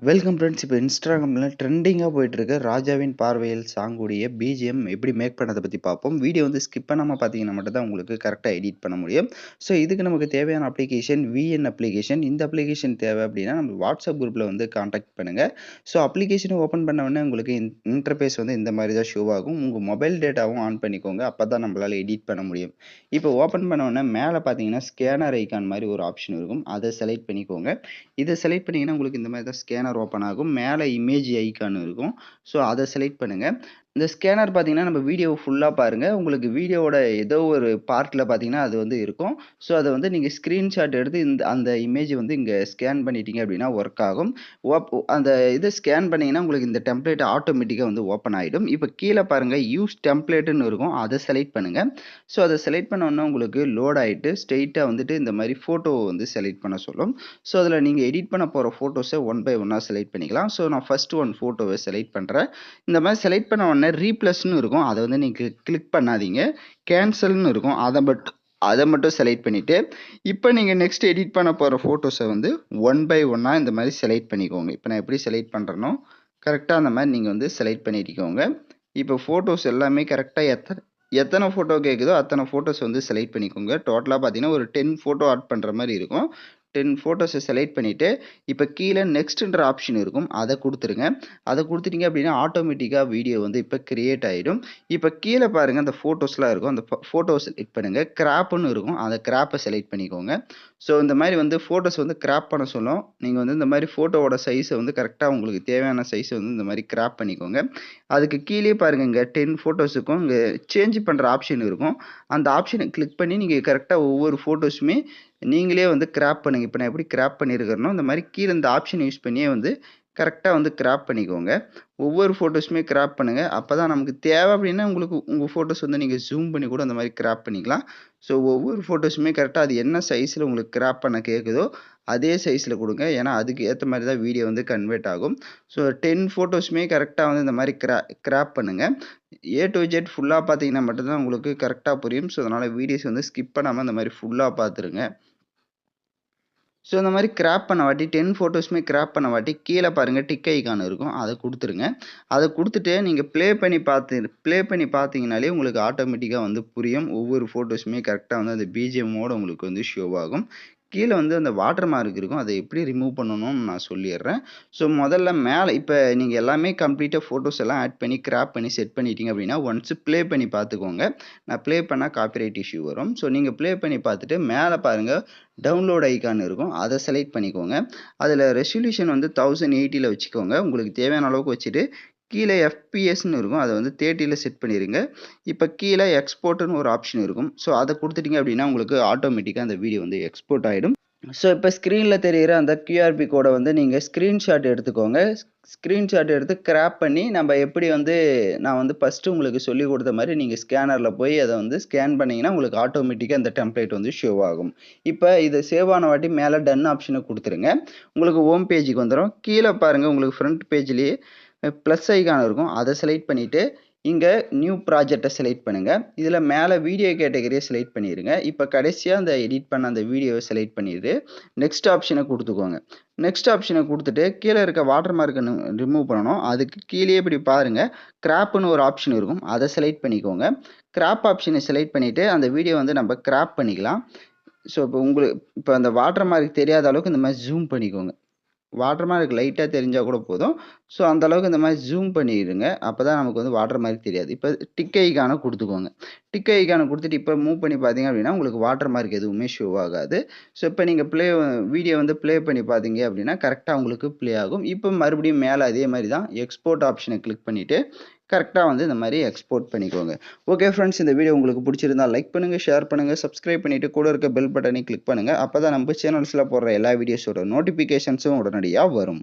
Welcome friends. இப்போ இன்ஸ்டாகிராமில் ட்ரெண்டிங்காக போயிட்டுருக்க ராஜாவின் பார்வையில் சாங்குடைய பிஜிஎம் எப்படி மேக் பண்ணதை பற்றி பார்ப்போம். வீடியோ வந்து ஸ்கிப் பண்ணாமல் பார்த்தீங்கன்னா மட்டும் தான் உங்களுக்கு கரெக்டாக எடிட் பண்ண முடியும். ஸோ இதுக்கு நமக்கு தேவையான அப்ளிகேஷன் விஎன் அப்ளிகேஷன். இந்த அப்ளிகேஷன் தேவை அப்படின்னா நம்ம வாட்ஸ்அப் குரூப்பில் வந்து காண்டாக்ட் பண்ணுங்கள். ஸோ அப்ளிகேஷனை ஓப்பன் பண்ண உடனே உங்களுக்கு இன்டர்ஃபேஸ் வந்து இந்த மாதிரி தான் ஷோ ஆகும். உங்கள் மொபைல் டேட்டாவும் ஆன் பண்ணிக்கோங்க, அப்போ தான் நம்மளால் எடிட் பண்ண முடியும். இப்போ ஓப்பன் பண்ண உடனே மேலே பார்த்தீங்கன்னா ஸ்கேனர் ஐக்கான் மாதிரி ஒரு ஆப்ஷன் இருக்கும், அதை செலக்ட் பண்ணிக்கோங்க. இதை செலக்ட் பண்ணிங்கன்னா உங்களுக்கு இந்த மாதிரி தான் ஸ்கேனர் ஓப்பன் ஆகும். மேலே இமேஜ் ஐக்கான் இருக்கும், ஸோ அதை செலக்ட் பண்ணுங்கள். இந்த ஸ்கேனர் பார்த்தீங்கன்னா நம்ம வீடியோ ஃபுல்லாக பாருங்கள். உங்களுக்கு வீடியோவோட ஏதோ ஒரு பார்ட்டில் பார்த்தீங்கன்னா அது வந்து இருக்கும். ஸோ அதை வந்து நீங்கள் ஸ்க்ரீன்ஷாட் எடுத்து அந்த இமேஜ் வந்து இங்கே ஸ்கேன் பண்ணிட்டீங்க அப்படின்னா ஒர்க் ஆகும். அந்த இது ஸ்கேன் பண்ணிங்கன்னா உங்களுக்கு இந்த டெம்ப்ளேட் ஆட்டோமேட்டிக்காக வந்து ஓப்பன் ஆகிடும். இப்போ கீழே பாருங்கள் யூஸ் டெம்ப்ளேட்டுன்னு இருக்கும், அதை செலக்ட் பண்ணுங்கள். ஸோ அதை செலக்ட் பண்ணோன்னா உங்களுக்கு லோட் ஆகிட்டு ஸ்ட்ரெயிட்டாக வந்துட்டு இந்த மாதிரி ஃபோட்டோவை வந்து செலக்ட் பண்ண சொல்லும். ஸோ அதில் நீங்கள் எடிட் பண்ண போகிற ஃபோட்டோஸை ஒன் பை ஒன்னாக செலக்ட் பண்ணிக்கலாம். ஸோ நான் ஃபஸ்ட்டு ஒன் ஃபோட்டோவை செலக்ட் பண்ணுறேன். இந்த மாதிரி செலக்ட் பண்ண உடனே ரீப்ளஸ்ன்னு இருக்கும், அதை வந்து நீங்கள் கிளிக் பண்ணாதீங்க. கேன்சல்னு இருக்கும், அதை மட்டும் செலக்ட் பண்ணிவிட்டு இப்போ நீங்கள் நெக்ஸ்ட் எடிட் பண்ண போகிற ஃபோட்டோஸை வந்து ஒன் பை ஒன்னாக இந்த மாதிரி செலக்ட் பண்ணிக்கோங்க. இப்போ நான் எப்படி செலக்ட் பண்ணுறேனோ கரெக்டாக அந்த மாதிரி நீங்கள் வந்து செலக்ட் பண்ணிக்கோங்க. இப்போ ஃபோட்டோஸ் எல்லாமே கரெக்டாக எத்தனை ஃபோட்டோ கேட்குதோ அத்தனை ஃபோட்டோஸ் வந்து செலக்ட் பண்ணிக்கோங்க. டோட்டலாக பார்த்தீங்கன்னா ஒரு 10 ஃபோட்டோ ஆட் பண்ணுற மாதிரி இருக்கும். 10 ஃபோட்டோஸை செலக்ட் பண்ணிவிட்டு இப்போ கீழே நெக்ஸ்ட்ன்ற ஆப்ஷன் இருக்கும், அதை கொடுத்துருங்க. அதை கொடுத்துட்டீங்க அப்படின்னா ஆட்டோமேட்டிக்காக வீடியோ வந்து இப்போ கிரியேட் ஆகிடும். இப்போ கீழே பாருங்கள் அந்த ஃபோட்டோஸ்லாம் இருக்கும், அந்த ஃபோட்டோவை செலக்ட் பண்ணுங்கள். கிராப்புன்னு இருக்கும், அந்த கிராப்பை செலக்ட் பண்ணிக்கோங்க. ஸோ இந்த மாதிரி வந்து ஃபோட்டோஸ் வந்து கிராப் பண்ண சொல்லும். நீங்கள் வந்து இந்த மாதிரி ஃபோட்டோவோட சைஸை வந்து கரெக்டாக உங்களுக்கு தேவையான சைஸை வந்து இந்த மாதிரி கிராப் பண்ணிக்கோங்க. அதுக்கு கீழே பாருங்கள் இங்கே 10 ஃபோட்டோஸுக்கும் இங்கே சேஞ்ச் பண்ணுற ஆப்ஷன் இருக்கும். அந்த ஆப்ஷனை கிளிக் பண்ணி நீங்கள் கரெக்டாக ஒவ்வொரு ஃபோட்டோஸுமே நீங்களே வந்து கிராப் பண்ணுங்கள். இப்போ நான் எப்படி கிராப் பண்ணியிருக்கிறனோ இந்த மாதிரி கீழே இந்த ஆப்ஷன் யூஸ் பண்ணியே வந்து கரெக்டாக வந்து கிராப் பண்ணிக்கோங்க. ஒவ்வொரு ஃபோட்டோஸுமே கிராப் பண்ணுங்கள். அப்போ தான் நமக்கு தேவை அப்படின்னா உங்களுக்கு உங்கள் ஃபோட்டோஸ் வந்து நீங்கள் ஜூம் பண்ணி கூட அந்த மாதிரி கிராப் பண்ணிக்கலாம். ஸோ ஒவ்வொரு ஃபோட்டோஸுமே கரெக்டாக அது என்ன சைஸில் உங்களுக்கு கிராப் பண்ண கேட்குதோ அதே சைஸில் கொடுங்க, ஏன்னா அதுக்கு ஏற்ற மாதிரி தான் வீடியோ வந்து கன்வெர்ட் ஆகும். ஸோ 10 ஃபோட்டோஸுமே கரெக்டாக வந்து இந்த மாதிரி கிராப் பண்ணுங்கள். ஏ டு ஜெட் ஃபுல்லாக பார்த்தீங்கன்னா மட்டும்தான் உங்களுக்கு கரெக்டாக புரியும். ஸோ அதனால் வீடியோஸ் வந்து ஸ்கிப் பண்ணாமல் இந்த மாதிரி ஃபுல்லாக பார்த்துருங்க. ஸோ இந்த மாதிரி கிராப் பண்ண வாட்டி 10 ஃபோட்டோஸுமே கிராப் பண்ண வாட்டி கீழே பாருங்கள் டிக் ஐக்கான் இருக்கும், அதை கொடுத்துருங்க. அதை கொடுத்துட்டு நீங்கள் ப்ளே பண்ணி பார்த்தீங்கனாலே உங்களுக்கு ஆட்டோமேட்டிக்காக வந்து புரியும். ஒவ்வொரு ஃபோட்டோஸுமே கரெக்டாக வந்து அந்த பிஜிஎம்மோடு உங்களுக்கு வந்து ஷோ ஆகும். கீழே வந்து அந்த வாட்டர் மார்க் இருக்கும், அதை எப்படி ரிமூவ் பண்ணணும்னு நான் சொல்லிடுறேன். ஸோ முதல்ல மேலே இப்போ நீங்கள் எல்லாமே கம்ப்ளீட்டாக ஃபோட்டோஸ் எல்லாம் ஆட் பண்ணி கிராப் பண்ணி செட் பண்ணிட்டீங்க அப்படின்னா ஒன்ஸ் ப்ளே பண்ணி பார்த்துக்கோங்க. நான் ப்ளே பண்ணால் காப்பிரைட் இஷ்யூ வரும். ஸோ நீங்கள் ப்ளே பண்ணி பார்த்துட்டு மேலே பாருங்கள் டவுன்லோட் ஐக்கான் இருக்கும், அதை செலக்ட் பண்ணிக்கோங்க. அதில் ரெசல்யூஷன் வந்து 1080ல் வச்சுக்கோங்க. உங்களுக்கு தேவையான அளவுக்கு வச்சுட்டு கீழே எஃப்பிஎஸ்ன்னு இருக்கும், அதை வந்து 30ல் செட் பண்ணிடுங்க. இப்போ கீழே எக்ஸ்போர்ட்டுன்னு ஒரு ஆப்ஷன் இருக்கும். ஸோ அதை கொடுத்துட்டீங்க அப்படின்னா உங்களுக்கு ஆட்டோமேட்டிக்காக அந்த வீடியோ வந்து எக்ஸ்போர்ட் ஆகிடும். ஸோ இப்போ ஸ்க்ரீனில் தெரிகிற அந்த கியூஆர்பி கோடை வந்து நீங்கள் ஸ்க்ரீன்ஷாட் எடுத்துக்கோங்க. ஸ்க்ரீன்ஷாட் எடுத்து கிராப் பண்ணி நம்ம எப்படி வந்து நான் வந்து ஃபஸ்ட்டு உங்களுக்கு சொல்லி கொடுத்த மாதிரி நீங்கள் ஸ்கேனரில் போய் அதை வந்து ஸ்கேன் பண்ணிங்கன்னா உங்களுக்கு ஆட்டோமேட்டிக்காக அந்த டெம்ப்ளேட் வந்து ஷோ ஆகும். இப்போ இது சேவ் ஆன வாட்டி மேலே டன் ஆப்ஷனை கொடுத்துருங்க. உங்களுக்கு ஹோம் பேஜுக்கு வந்துடும். கீழே பாருங்கள் உங்களுக்கு ஃப்ரண்ட் பேஜ்லேயே ப்ளஸ் ஐக்கான் இருக்கும், அதை செலக்ட் பண்ணிவிட்டு இங்கே நியூ ப்ராஜெக்டை செலக்ட் பண்ணுங்கள். இதில் மேலே வீடியோ கேட்டகரியை செலக்ட் பண்ணிடுங்க. இப்போ கடைசியாக அந்த எடிட் பண்ண அந்த வீடியோவை செலக்ட் பண்ணிவிட்டு நெக்ஸ்ட் ஆப்ஷனை கொடுத்துக்கோங்க. நெக்ஸ்ட் ஆப்ஷனை கொடுத்துட்டு கீழே இருக்க வாட்டர் மார்க்கை ரிமூவ் பண்ணணும். அதுக்கு கீழே இப்படி பாருங்கள் கிராப்புன்னு ஒரு ஆப்ஷன் இருக்கும், அதை செலக்ட் பண்ணிக்கோங்க. கிராப் ஆப்ஷனை செலக்ட் பண்ணிவிட்டு அந்த வீடியோ வந்து நம்ம கிராப் பண்ணிக்கலாம். ஸோ இப்போ அந்த வாட்டர் மார்க் தெரியாத அளவுக்கு இந்த மாதிரி ஜூம் பண்ணிக்கோங்க. வாட்டர் மார்க் லைட்டாக தெரிஞ்சால் கூட போதும். ஸோ அந்தளவுக்கு இந்த மாதிரி ஜூம் பண்ணிடுங்க, அப்போ தான் நமக்கு வந்து வாட்டர் மார்க் தெரியாது. இப்போ டிக் ஐக்கானை கொடுத்துக்கோங்க. டிக் ஐக்கானை கொடுத்துட்டு இப்போ மூவ் பண்ணி பார்த்தீங்க அப்படின்னா உங்களுக்கு வாட்டர் மார்க் எதுவுமே ஷோ ஆகாது. ஸோ இப்போ நீங்கள் வீடியோ வந்து ப்ளே பண்ணி பார்த்தீங்க அப்படின்னா கரெக்டாக உங்களுக்கு ப்ளே ஆகும். இப்போ மறுபடியும் மேலே அதே மாதிரி தான் எக்ஸ்போர்ட் ஆப்ஷனை கிளிக் பண்ணிவிட்டு கரெக்டாக வந்து இந்த மாதிரி எக்ஸ்போர்ட் பண்ணிக்கோங்க. ஓகே ஃப்ரெண்ட்ஸ், இந்த வீடியோ உங்களுக்கு பிடிச்சிருந்தால் லைக் பண்ணுங்கள், ஷேர் பண்ணுங்கள், சப்ஸ்கிரைப் பண்ணிவிட்டு கூட இருக்க பெல் பட்டனை கிளிக் பண்ணுங்கள். அப்போ தான் நம்ம சேனல்ஸில் போடுற எல்லா வீடியோஸோட நோட்டிஃபிகேஷன்ஸும் உடனடியாக வரும்.